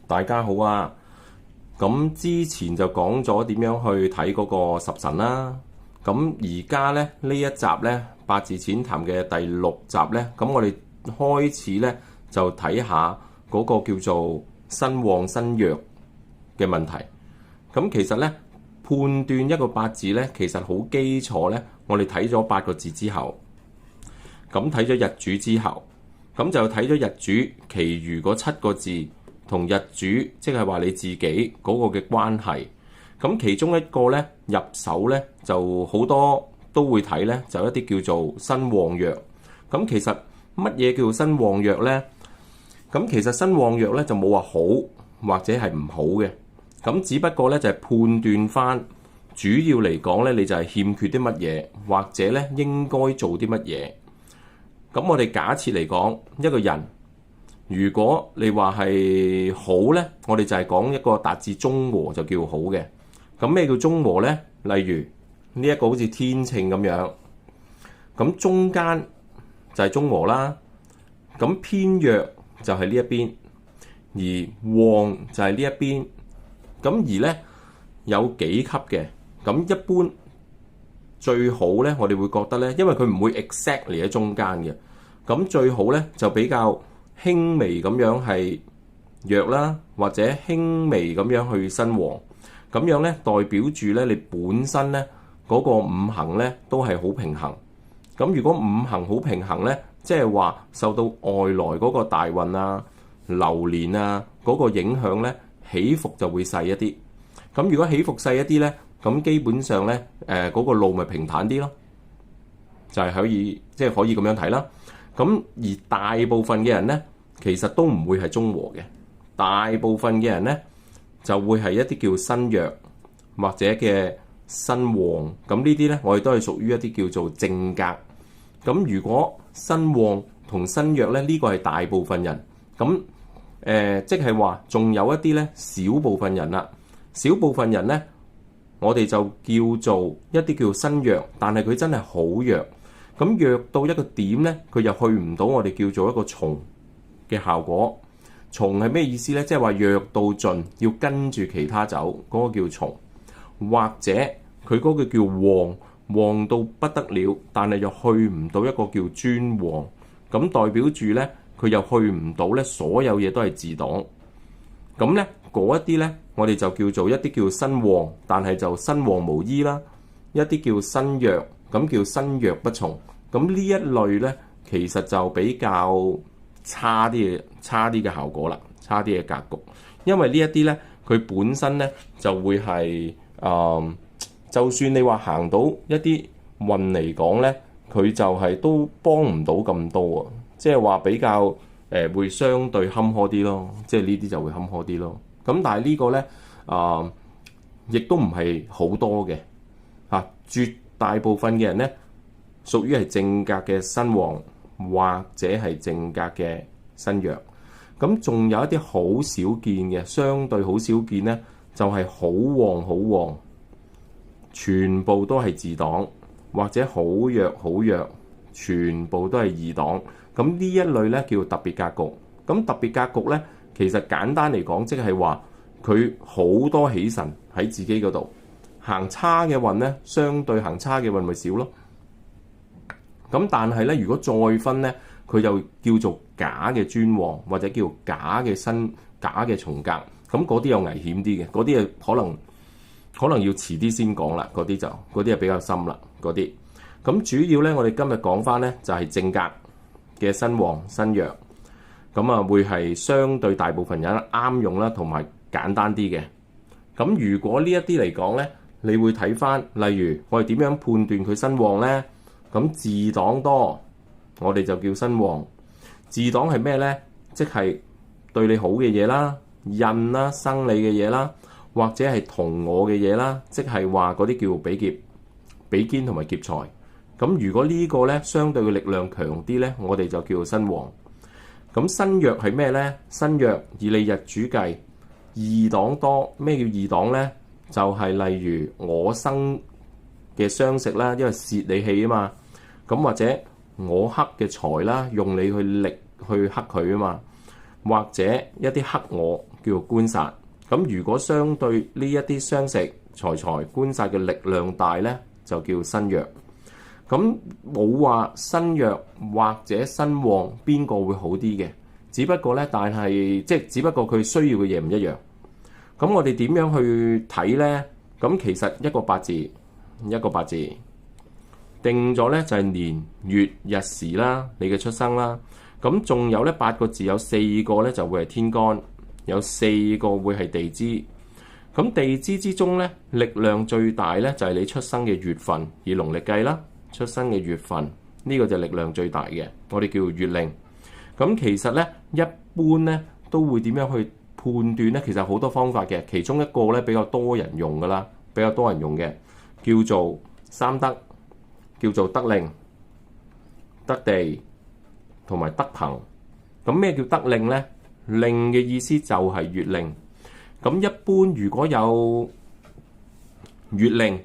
大家好啊！咁之前就講咗點樣去睇嗰個十神啦。咁而家咧呢一集咧八字淺談嘅第6集咧，咁我哋開始咧就睇下嗰個叫做身旺身弱嘅問題。咁其實咧判斷一個八字咧，其實好基礎咧。我哋睇咗8個字之後，咁睇咗日主之後，咁就睇咗日主，其餘嗰7個字同日主，即係話你自己嗰個嘅關係。咁其中一個咧入手咧，就好多都會睇咧，就一啲叫做身旺弱。咁其實乜嘢叫做身旺弱咧？咁其實身旺弱咧就冇話好或者係唔好嘅。咁只不過咧就係判斷翻，主要嚟講咧，你就係欠缺啲乜嘢，或者咧應該做啲乜嘢。咁我哋假設嚟講，一個人如果你話係好咧，我哋就係講一個達至中和就叫好嘅。咁咩叫中和咧？例如呢一個好似天秤咁樣，咁中間就係中和啦。咁偏弱就係呢一邊，而旺就係呢一邊。咁而咧有幾級嘅，咁一般最好咧，我哋會覺得咧，因為佢唔會 exactly 喺中間嘅，咁最好咧就比較輕微咁樣係弱啦，或者輕微咁樣去身旺，咁樣咧代表住咧你本身咧嗰個五行咧都係好平衡。咁如果五行好平衡咧，即係話受到外來嗰個大運啊、流年啊嗰個影響咧，起伏就會細一啲。咁如果起伏細一啲咧，咁基本上咧嗰個路咪平坦啲咯，就係可以即係可以咁樣睇啦。咁而大部分嘅人咧，其實都唔會係中和嘅。大部分嘅人咧就會係一啲叫身弱或者嘅身旺。咁呢啲咧，我哋都係屬於一啲叫做正格。咁如果身旺同身弱咧，呢個係大部分人。咁即係話仲有一啲咧少部分人啦。少部分人咧，我哋就叫做一啲叫身弱，但係佢真係好弱。咁弱到一個點咧，佢又去唔到我哋叫做一個從嘅效果。從係咩意思咧？即係話弱到盡，要跟住其他走，嗰個叫從。或者佢嗰個叫旺，旺到不得了，但係又去唔到一個叫專旺。咁代表住咧，佢又去唔到咧，所有嘢都係自擋。咁咧嗰一啲咧，我哋就叫做一啲叫身旺，但係就身旺無依啦。一啲叫身弱，咁叫身弱不從。咁呢一類咧，其實就比較差啲嘅效果啦，差啲嘅格局。因為呢一啲咧，佢本身咧就會係就算你話行到一啲運嚟講咧，佢就係都幫唔到咁多啊。即係話比較會相對坎坷啲咯，即係呢啲就會坎坷啲咯。咁但係呢個咧亦都唔係好多嘅嚇，絕大部分嘅人咧屬於係正格嘅身旺或者係正格嘅身弱。咁仲有一啲好少見嘅，相對好少見咧，就係好旺好旺，全部都係自擋，或者好弱好弱，全部都係二擋。咁呢一類咧叫特別格局。咁特別格局咧，其實簡單嚟講，即係話佢好多喜神喺自己嗰度，行差嘅運咧，相對行差嘅運咪少咯。咁但係咧，如果再分咧，佢就叫做假嘅專旺，或者叫假嘅假嘅重格。咁嗰啲又危險啲嘅，嗰啲可能要遲啲先講啦。嗰啲係比較深啦。嗰啲咁主要咧，我哋今日講翻咧就係正格嘅身旺身弱。咁啊，會係相對大部分人啱用啦，同埋簡單啲嘅。咁如果呢一啲嚟講咧，你會睇翻，例如我哋點樣判斷佢身旺咧？咁自擋多，我哋就叫身旺。自擋係咩咧？即係對你好嘅嘢啦，印啦，生理嘅嘢啦，或者係同我嘅嘢啦，即係話嗰啲叫比劫、比肩同埋劫財。咁如果呢個咧相對嘅力量強啲咧，我哋就叫身旺。咁身弱係咩咧？身弱以你日主計，二擋多。咩叫二擋咧？就係例如我生嘅傷食啦，因為泄你氣啊嘛。咁或者我克嘅財啦，用你去力去克佢啊嘛。或者一啲克我叫做官煞。咁如果相對呢一啲傷食財財官煞嘅力量大咧，就叫身弱。咁冇話身弱或者身旺邊個會好啲嘅，只不過咧，但係只不過佢需要嘅嘢唔一樣。咁我哋點樣去睇咧？咁其實一個八字定咗咧就係年月日時啦，你嘅出生啦。咁仲有咧8個字，有4個咧就會係天干，有4個會係地支。咁地支之中咧，力量最大咧就係你出生嘅月份，以農曆計啦，出生嘅月份呢個就力量最大嘅，我哋叫月令。咁其實咧一般咧都會點樣去判斷咧？其實好多方法嘅，其中一個咧比較多人用噶啦，比較多人用嘅叫做三德，叫做得令、得地同埋得朋。咁咩叫得令咧？令嘅意思就係月令。咁一般如果有月令，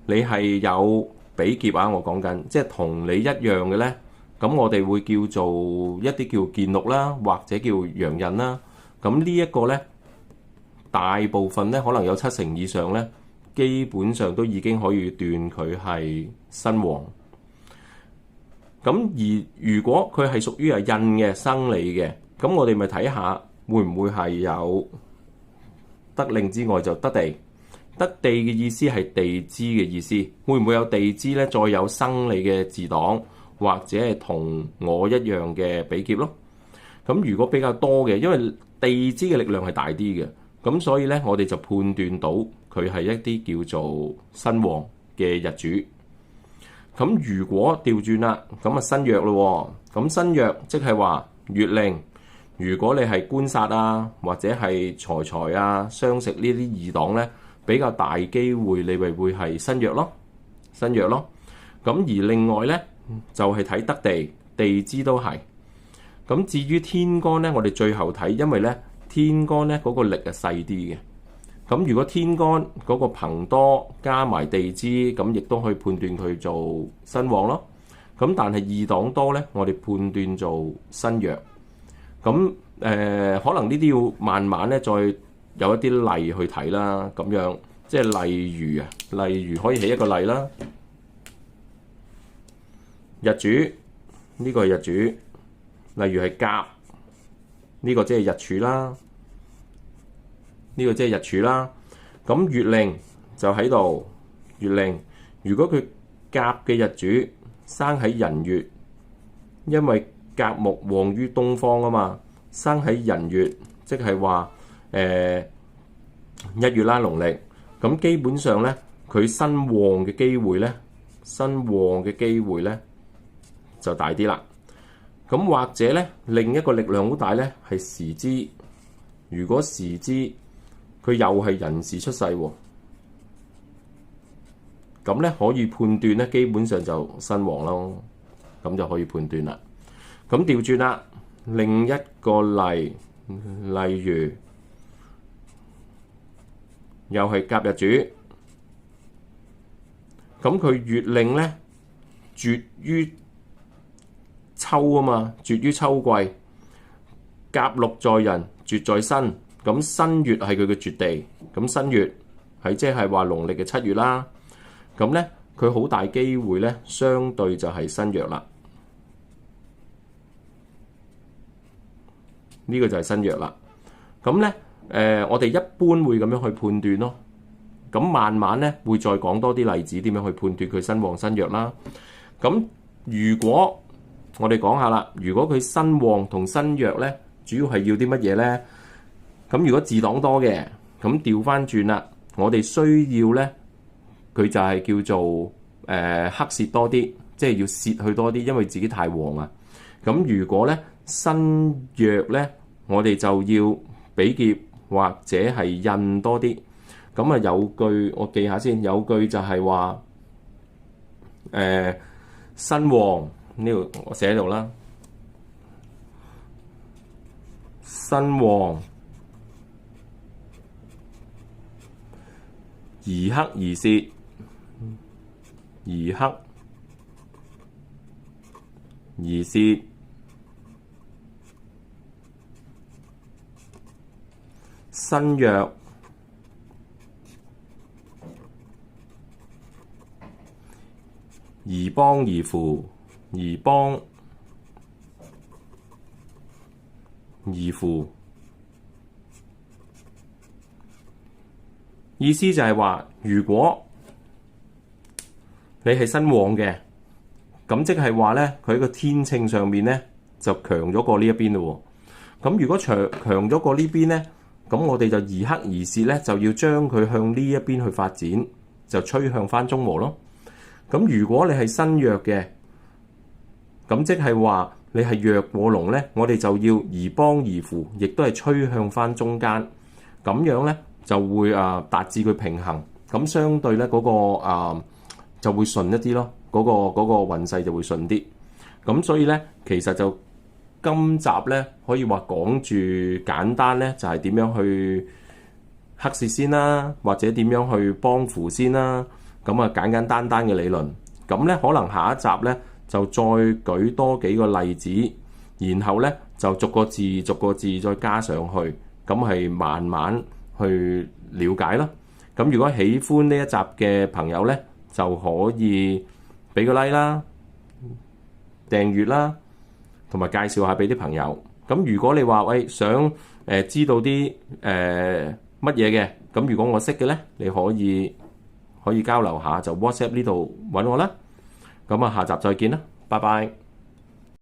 你係有比劫啊，我講緊即係同你一樣嘅咧，咁我哋會叫做一啲叫健祿啦，或者叫陽刃啦。咁呢一個咧，大部分咧可能有70%以上咧，基本上都已經可以斷佢係身旺。咁而如果佢係屬於係印嘅生理嘅，咁我哋咪睇下會唔會係有得令之外就得地。得地嘅意思係地支嘅意思，會唔會有地支咧？再有生理嘅自黨，或者係同我一樣嘅比劫咯。咁如果比較多嘅，因為地支嘅力量係大啲嘅，咁所以咧我哋就判斷到佢係一啲叫做身旺嘅日主。咁如果調轉啦，咁啊身弱咯。咁身弱即係話月令，如果你係官殺啊，或者係財財啊、傷食呢啲二黨咧，比較大機會你咪會係身弱咯。咁而另外咧就係睇得地，地支都係。咁至於天干咧，我哋最後睇，因為咧天干咧嗰個力係細啲嘅。咁如果天干嗰個朋多加埋地支，咁亦都可以判斷佢做身旺咯。咁但係二黨多咧，我哋判斷做身弱。咁可能呢啲要慢慢咧再有一啲例去睇啦。咁樣即係例如可以起一個例啦。日主呢個係日主，例如係甲，呢個即係日柱啦。呢個即係日柱啦。咁月令就喺度，月令如果佢甲嘅日主生喺寅月，因為甲木旺於東方啊嘛，生喺寅月，即係話1月啦，農曆。咁基本上咧，佢身旺嘅機會咧就大啲啦。咁或者咧，另一個力量好大咧係時支。如果時支佢又係寅時出世喎，咁咧可以判斷咧，基本上就身旺咯，咁就可以判斷啦。咁調轉啦，另一個例如又係甲日主，咁佢月令咧絕於秋啊嘛，絕於秋季，甲祿在寅，絕在申。咁申月係佢嘅絕地，咁申月係即係話農曆嘅7月啦。咁咧佢好大機會咧，相對就係身弱啦。呢個就係身弱啦。咁咧我哋一般會咁樣去判斷咯。咁慢慢咧會再講多啲例子，點樣去判斷佢身旺身弱啦。咁如果我哋講下啦，如果佢身旺同身弱咧，主要係要啲乜嘢咧？咁如果自黨多嘅，咁調翻轉啦，我哋需要咧，佢就係叫做克泄多啲，即係要泄去多啲，因為自己太旺啊。咁如果咧身弱咧，我哋就要比劫或者係印多啲。咁啊有句我記下先，有句就係話身旺，呢度我寫喺度啦，身旺而克而泄，而克而泄。新約宜邦宜父，宜邦宜父，意思就係話，如果你係新旺嘅，咁即係話咧，佢喺個天秤上面咧就強咗過呢一邊咯。咁如果強咗過呢邊咧，咁我哋就宜克宜泄咧，就要將佢向呢一邊去發展，就趨向翻中和咯。咁如果你係新弱嘅，咁即係話你係弱過龍咧，我哋就要宜邦宜父，亦都係趨向翻中間，咁樣咧就會達至佢平衡，咁相對咧嗰個就會順一啲咯，嗰個運勢就會順啲。咁所以咧，其實就今集咧可以話講住簡單咧，就係點樣去克泄先啦，或者點樣去幫扶先啦。咁啊簡簡單單嘅理論。咁咧可能下一集咧就再舉多幾個例子，然後咧就逐個字再加上去，咁係慢慢去了解啦。咁如果喜歡呢一集嘅朋友咧，就可以俾個 like 啦、訂閱啦，同埋介紹下俾啲朋友。咁如果你話想知道啲乜嘢嘅，咁如果我識嘅咧，你可以交流下，就 WhatsApp 呢度揾我啦。咁啊，下集再見啦，拜拜。